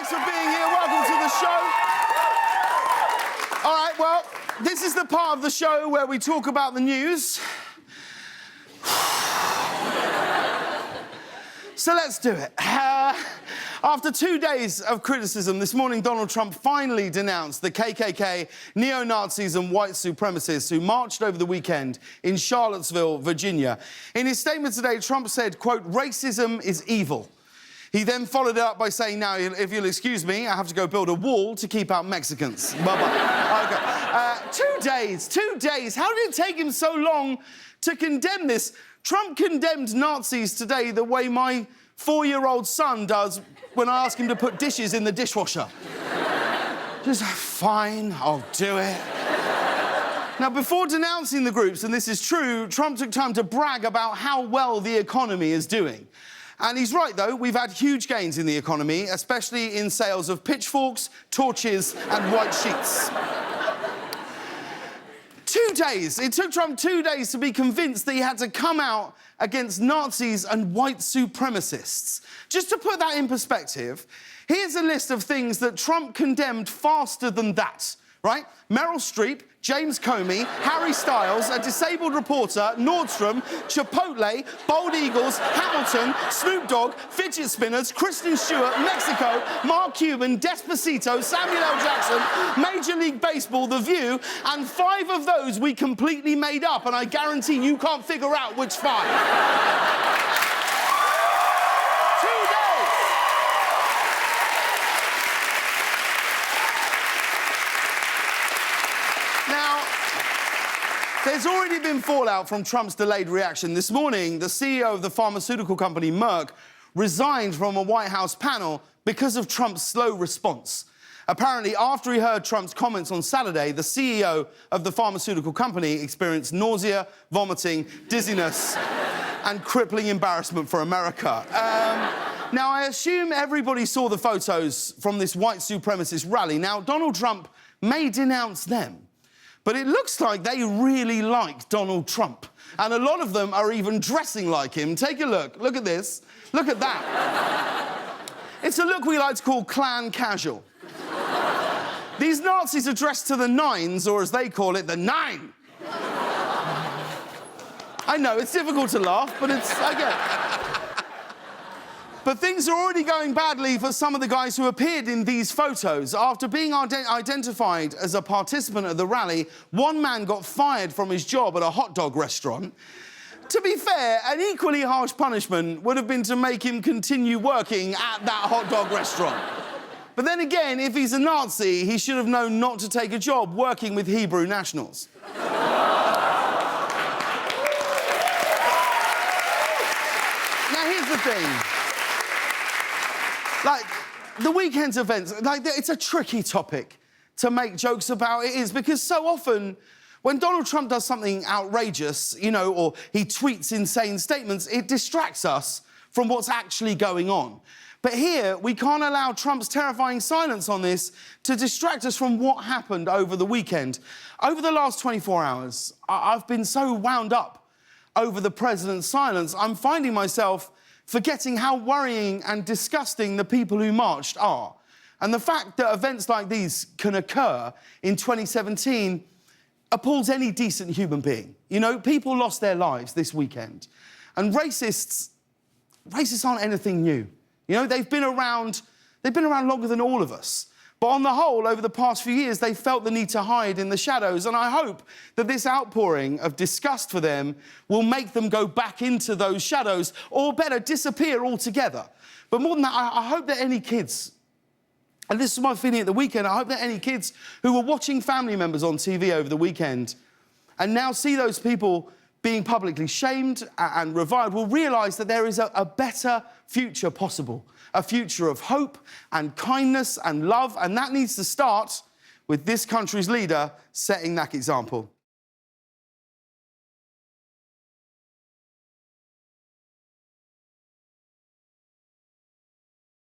Thanks for being here. Welcome to the show. All right, well, this is the part of the show where we talk about the news. So let's do it. After 2 days of criticism, this morning Donald Trump finally denounced the KKK, neo-Nazis and white supremacists who marched over the weekend in Charlottesville, Virginia. In his statement today, Trump said, quote, "Racism is evil." He then followed it up by saying, "Now, if you'll excuse me, I have to go build a wall to keep out Mexicans." Bye-bye. Okay. 2 days. How did it take him so long to condemn this? Trump condemned Nazis today the way my 4-year-old son does when I ask him to put dishes in the dishwasher. Just, fine, I'll do it. Now, before denouncing the groups, and this is true, Trump took time to brag about how well the economy is doing. And he's right, though. We've had huge gains in the economy, especially in sales of pitchforks, torches and white sheets. 2 days. It took Trump 2 days to be convinced that he had to come out against Nazis and white supremacists. Just to put that in perspective, here's a list of things that Trump condemned faster than that, right? Meryl Streep, James Corden, Harry Styles, a disabled reporter, Nordstrom, Chipotle, Bald Eagles, Hamilton, Snoop Dogg, fidget spinners, Kristen Stewart, Mexico, Mark Cuban, Despacito, Samuel L. Jackson, Major League Baseball, The View, and 5 of those we completely made up, and I guarantee you can't figure out which 5. 2 days. Now, there's already been fallout from Trump's delayed reaction. This morning, the CEO of the pharmaceutical company Merck resigned from a White House panel because of Trump's slow response. Apparently, after he heard Trump's comments on Saturday, the CEO of the pharmaceutical company experienced nausea, vomiting, dizziness, and crippling embarrassment for America. Now, I assume everybody saw the photos from this white supremacist rally. Now, Donald Trump may denounce them, but it looks like they really like Donald Trump. And a lot of them are even dressing like him. Take a look. Look at this. Look at that. It's a look we like to call Klan casual. These Nazis are dressed to the nines, or as they call it, the nine. I know, it's difficult to laugh, but I get it. But things are already going badly for some of the guys who appeared in these photos. After being identified as a participant at the rally, one man got fired from his job at a hot dog restaurant. To be fair, an equally harsh punishment would have been to make him continue working at that hot dog restaurant. But then again, if he's a Nazi, he should have known not to take a job working with Hebrew nationals. Now, here's the thing. Like, the weekend's events, it's a tricky topic to make jokes about. It is, because so often, when Donald Trump does something outrageous, you know, or he tweets insane statements, it distracts us from what's actually going on. But here, we can't allow Trump's terrifying silence on this to distract us from what happened over the weekend. Over the last 24 hours, I've been so wound up over the president's silence, I'm finding myself forgetting how worrying and disgusting the people who marched are. And the fact that events like these can occur in 2017 appalls any decent human being. You know, people lost their lives this weekend. And racists aren't anything new. You know, they've been around longer than all of us. But on the whole, over the past few years, they felt the need to hide in the shadows. And I hope that this outpouring of disgust for them will make them go back into those shadows, or better, disappear altogether. But more than that, I hope that any kids, and this is my feeling at the weekend, I hope that any kids who were watching family members on TV over the weekend and now see those people being publicly shamed and reviled will realise that there is a better future possible, a future of hope and kindness and love, and that needs to start with this country's leader setting that example.